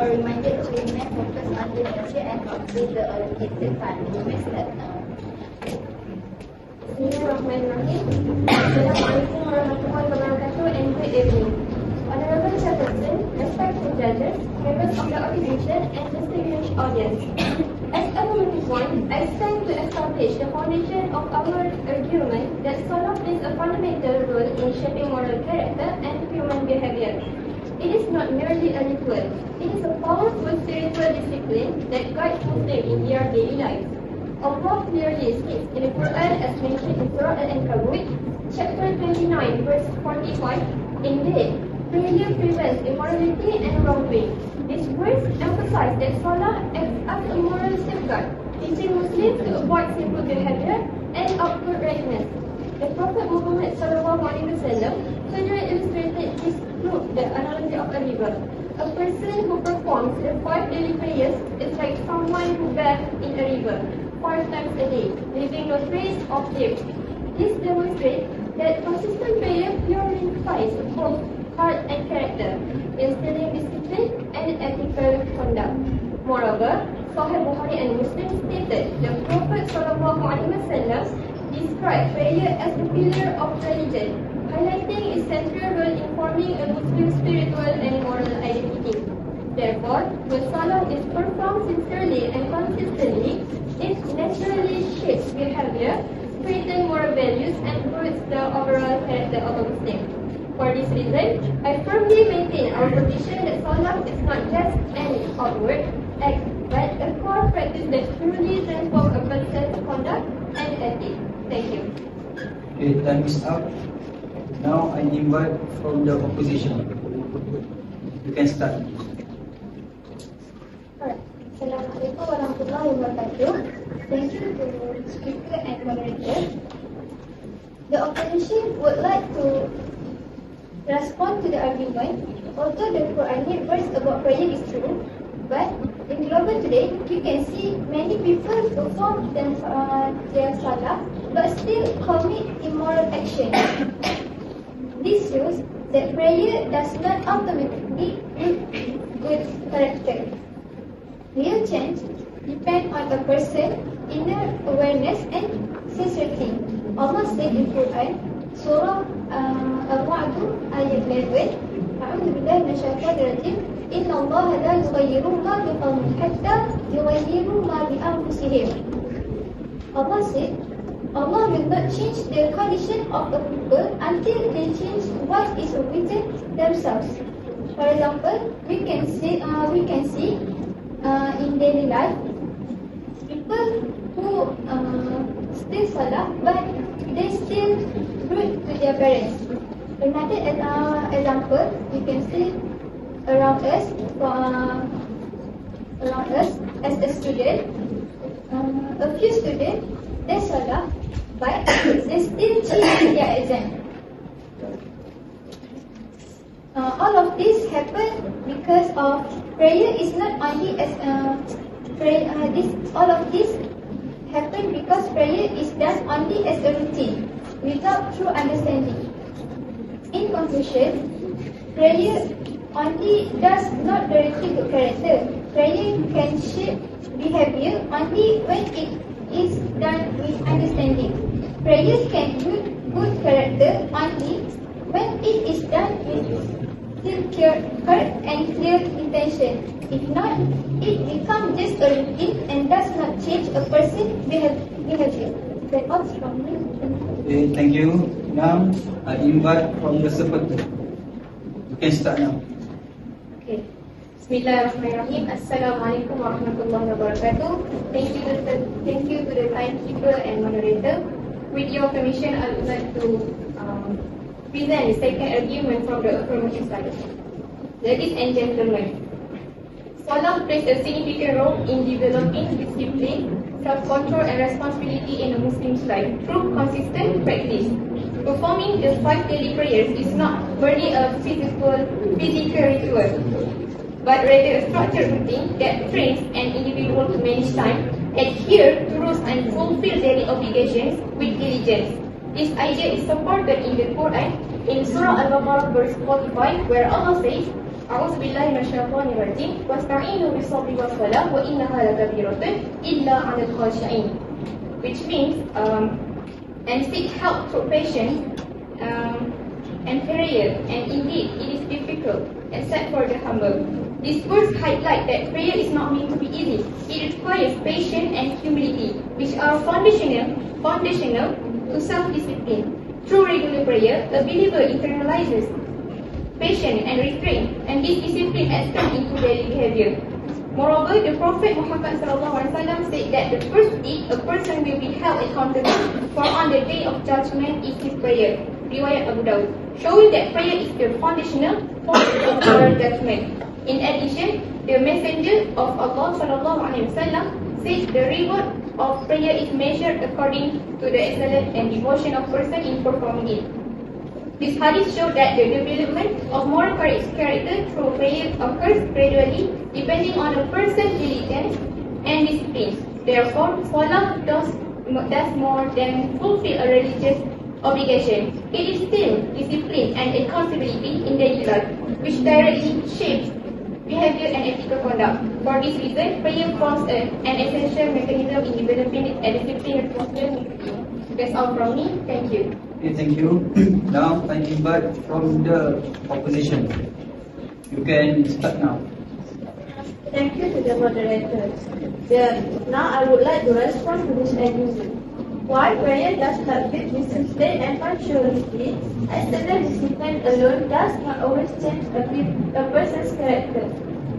are reminded to remain focused on the nurture and complete the allocated time. You may start now. Bismillahirrahmanirrahim. Assalamualaikum warahmatullahi wabarakatuh and good evening. Honorable Chairperson, respected judges, members of the organization and distinguished audience. As a woman one, I stand to establish the foundation of our argument that Salah plays a fundamental role in shaping moral character and human behavior. It is not merely a ritual. It is a powerful spiritual discipline that guides Muslims in their daily lives. Allah clearly states in the Quran as mentioned in Surah Al-Ankabut, chapter 29, verse 45, indeed, prayer prevents immorality and wrongdoing. This verse emphasizes that Salah acts as a moral safeguard, teaching Muslims to avoid sinful behavior and outward rightness. The Prophet Muhammad SAW further illustrated this through the analogy of a river. A person who performs the 5 daily prayers is like someone who bathes in a river 5 times a day, leaving no trace of dirt. This demonstrates that consistent prayer purifies both heart and character, instilling discipline and ethical conduct. Moreover, Sahih Bukhari and Muslim stated the Prophet SAW described prayer as the pillar of religion, highlighting its central role in forming a Muslim spiritual and moral identity. Therefore, when Salah is performed sincerely and consistently, it naturally shapes behavior, strengthens moral values, and boosts the overall character of a Muslim. For this reason, I firmly maintain our position that Salah is not just an outward act, but a core practice that truly transforms a person's conduct and ethics. Thank you. Okay, time is up. Now I invite from the opposition. You can start. Assalamualaikum warahmatullahi wabarakatuh. Thank you to the speaker and moderator. The opposition would like to respond to the argument. Although the Quranic verse about prayer is true, but in global today, you can see many people perform their salah but still commit immoral action. This shows that prayer does not automatically build good character. Real change depends on a person's inner awareness and sincerity. Allah said in Quran, Surah Al-Ra'd ayat 11, A'udzu billahi minasyaitonir rajim. Inna Allaha la yughayyiru ma biqawmin hatta yughayyiru ma bi anfusihim. Allah said, Allah will not change the condition of the people until they change what is within themselves. For example, we can see in daily life people who still salah but they still rude to their parents. Another example we can see around us as a student. A few students they salah but they still cheat their exam. All of this happen because of prayer is not only as all of this happen because prayer is done only as a routine without true understanding. In conclusion, prayer only does not directly good character. Prayer can shape behavior only when it is done with understanding. Prayer can build good character only when it is done with sincere heart and clear intention. If not, it becomes just a routine and does not change a person's behavior. That's all from me. Okay, thank you. Now I invite from the supporter. You can start now. Okay. Bismillahirrahmanirrahim. Assalamualaikum warahmatullahi wabarakatuh. Thank you to the timekeeper and moderator. With your permission, I would like to present the second argument from the affirmative side. Ladies and gentlemen, Salah plays a significant role in developing discipline, self-control and responsibility in a Muslim's life through consistent practice. Performing the 5 daily prayers is not merely a physical ritual, but rather a structured routine that trains an individual to manage time, adhere to rules and fulfill daily obligations with diligence. This idea is supported in the Quran in Surah Al-Baqarah verse 45, where Allah says, أعوذ بالله من الشيطان الرجيم واستعينوا بالصبر والصلاة وإنها لكبيرة إلا على الخاشعين, which means and seek help through patience and prayer, and indeed it is difficult except for the humble. This verse highlights that prayer is not meant to be easy. It requires patience and humility, which are foundational to self-discipline. Through regular prayer, a believer internalizes patience and restraint, and this discipline extends into daily behavior. Moreover, the Prophet Muhammad SAW said that the first deed a person will be held accountable for on the day of judgment is his prayer. Riwayat Abu Dawud, showing that prayer is the foundational point of moral judgment. In addition, the Messenger of Allah SAW says the reward of prayer is measured according to the excellence and devotion of person in performing it. This hadith shows that the development of moral character through prayer occurs gradually, depending on a person's diligence and discipline. Therefore, salah does more than fulfill a religious obligation. It is still discipline and accountability in daily life, which directly shapes behavior and ethical conduct. For this reason, prayer forms an essential mechanism in developing a disciplined responsibility. That's all from me. Thank you. Okay, thank you. Now I invite from the opposition. You can start now. Thank you to the moderators. Now I would like to respond to this accusation. While prayer does help with discipline and punctuality, external discipline alone does not always change a person's character.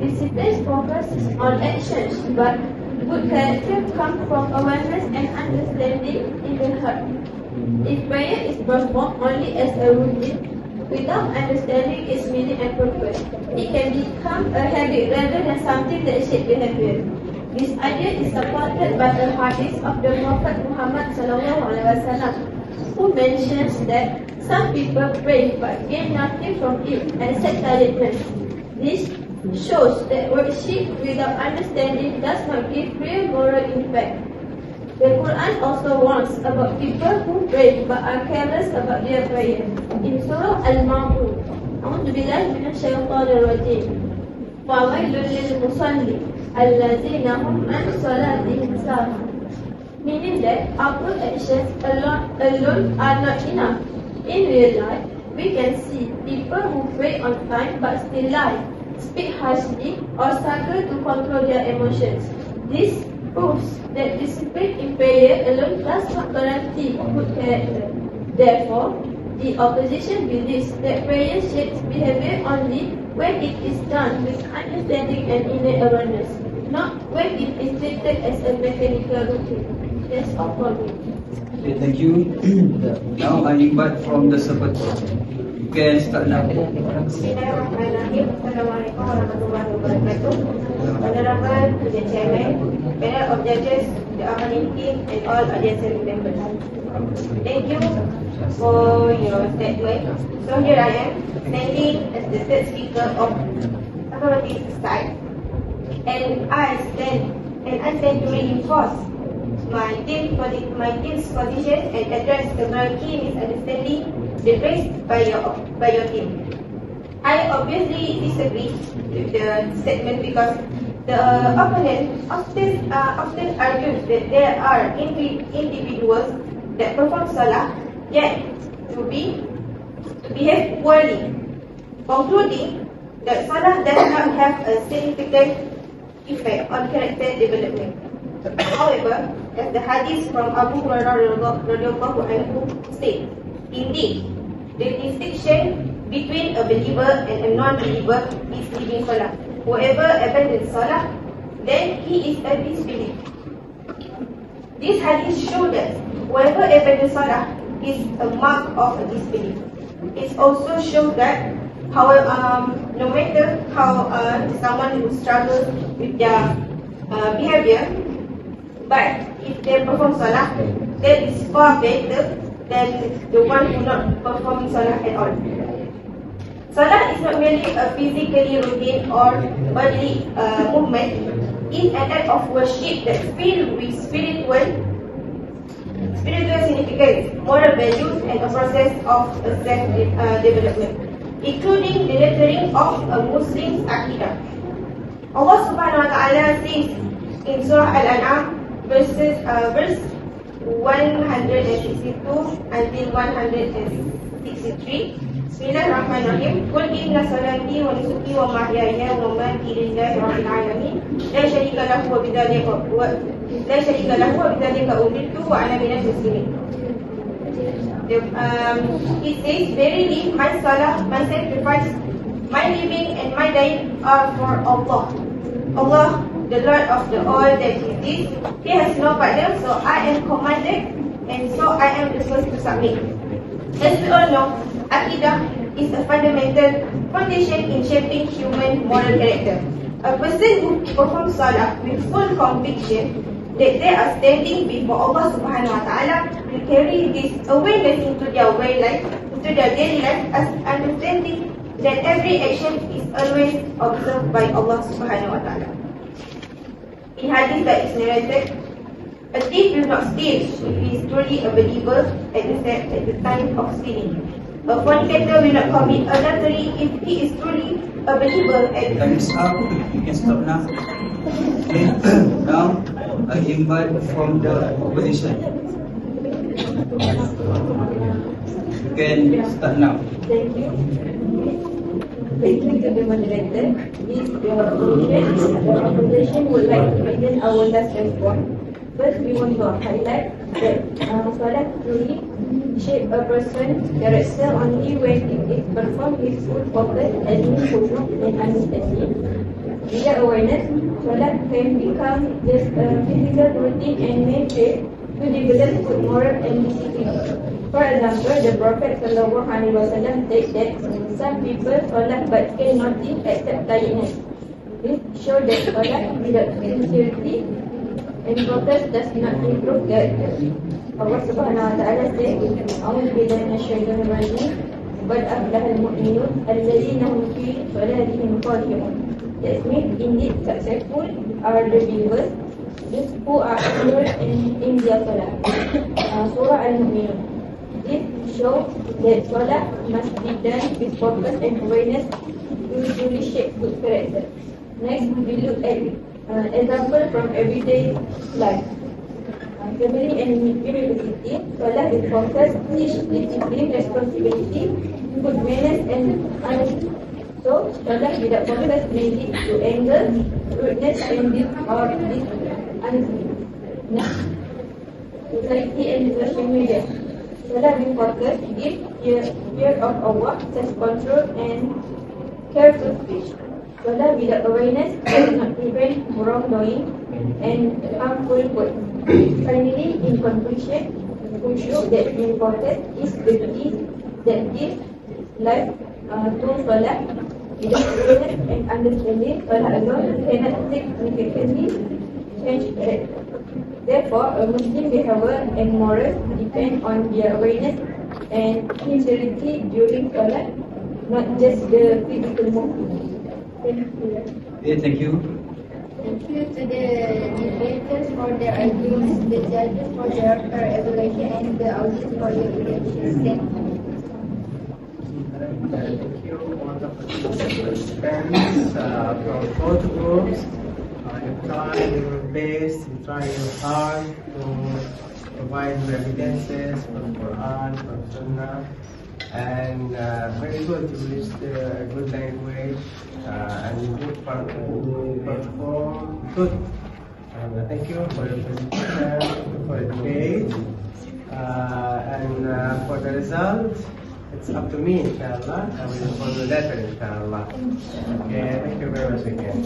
Discipline focuses on actions, but good character comes from awareness and understanding in the heart. If prayer is performed only as a routine, without understanding its meaning and purpose, it can become a habit rather than something that shapes behavior. This idea is supported by the hadith of the Prophet Muhammad SAW, who mentions that some people pray but gain nothing from it except tiredness. This shows that worship without understanding does not give real moral impact. The Quran also warns about people who pray but are careless about their prayer. In Surah Al-Ma'un, أعوذ بالله من الشيطان الرجيم فويل للمصلين الذين هم عن صلاتهم ساهون, meaning that our actions alone are not enough. In real life, we can see people who pray on time but still lie, speak harshly, or struggle to control their emotions. This proves that discipline in prayer alone does not guarantee good character. Therefore, the opposition believes that prayer shapes behavior only when it is done with understanding and innate awareness, not when it is treated as a mechanical routine. That's all for me. Okay, thank you. Now I invite from the supporter. You can start now. Bismillahirrahmanirrahim. Assalamualaikum warahmatullahi wabarakatuh. Honorable to the chairman, panel of judges, the Ahmadin team, and all audience members. Thank you for your statement. So here I am, standing as the third speaker of affirmative side, and I stand to reinforce my team's position and address the very key misunderstanding raised by your team. I obviously disagree with the statement because the opponent often argues that there are individuals that perform salah yet to behave poorly, concluding that salah does not have a significant effect on character development. However, as the hadith from Abu Hurairah radhiyallahu anhu states, indeed, the distinction between a believer and a non-believer is leaving salah. Whoever abandons salah, then he is a disbeliever. This hadith shows that whoever abandons salah is a mark of a disbelief. It also shows that no matter how someone who struggles with their behavior, but if they perform salah, that is far better than the one who not performing salah at all. Salah is not merely a physically routine or bodily movement. It's an act of worship that's filled with spiritual significance, moral values, and a process of self-development. including the lettering of a Muslim's aqidah. Allah Subhanahu wa Ta'ala says in Surah Al-An'am verse 162 until 163. Bismillahirrahmanirrahim. Qul inna salati wa nusuki wa mahyaya wa mamati lillahi rabbil alamin. La syarika lahu wa bidzalika umirtu wa ana minal muslimin. It says, verily my salah, my sacrifice, my living and my dying are for Allah. Allah, the Lord of the all that exists, He has no partner, so I am commanded and so I am the first to submit. As we all know, Aqidah is a fundamental foundation in shaping human moral character. A person who performs salah with full conviction that they are standing before Allah Subhanahu wa Ta'ala will carry this awareness into their way life, into their daily life, as understanding that every action is always observed by Allah Subhanahu wa Ta'ala. In hadith that is narrated, a thief will not steal if he is truly a believer at the time of stealing. A fornicator will not commit adultery if he is truly a believer at the Time is up. You can stop now. Okay. Now, I invite from the opposition. You can start now. Thank you. Thank you to the moderator. This the opposition would like to present our last response. First, we want to highlight that salah truly shape a person's character only when it is performed with full focus, and understanding. Without awareness, salah can become just a physical routine and may fail to develop good moral and discipline. For example, the Prophet ﷺ said that some people salah but can nothing except tiredness. This shows that salah without sincerity and focus does not improve character. Allah Subhanahu wa Ta'ala said, "A'udzu billahi minasyaitonir rajim. Qad aflahal mu'minun alladzina hum fi salatihim khashi'un." That means indeed successful are the believers, those who are pure in their salah. Surah Al-Mu'minun. This shows that salah must be done with focus and awareness to truly shape good character. Next, we look at example from everyday life. Family and university, salah with focus, teach discipline, responsibility, good manners and honesty. So, salah without focus may lead to anger, rudeness and dishonesty. Next, society and social media. Salah with focus gives fear of Allah, self-control and careful speech. Salah without awareness does not prevent wrongdoing and harmful words. Finally, in conclusion, we show that important is the key that gives life to salah. Without awareness and understanding, salah alone cannot significantly change character. Therefore, a Muslim behavior and morals depend on their awareness and sincerity during salah, not just the physical movement. Thank you. Okay, thank you. Thank you to the debaters for their arguments, the judges for their evaluation, and the audience for your reactions. Thank you. Thank you all the participants from both groups. You try your best, you try your hard to provide your evidences from Quran, from Sunnah, and very good. You used a good language and you perform good. And thank you for your presentation, for the debate, and for the result. It's up to me, inshallah. I will respond to that, inshallah. Okay, thank you very much again.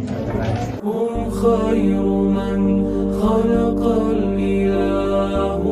Have a nice day. هم خير من خلق الإله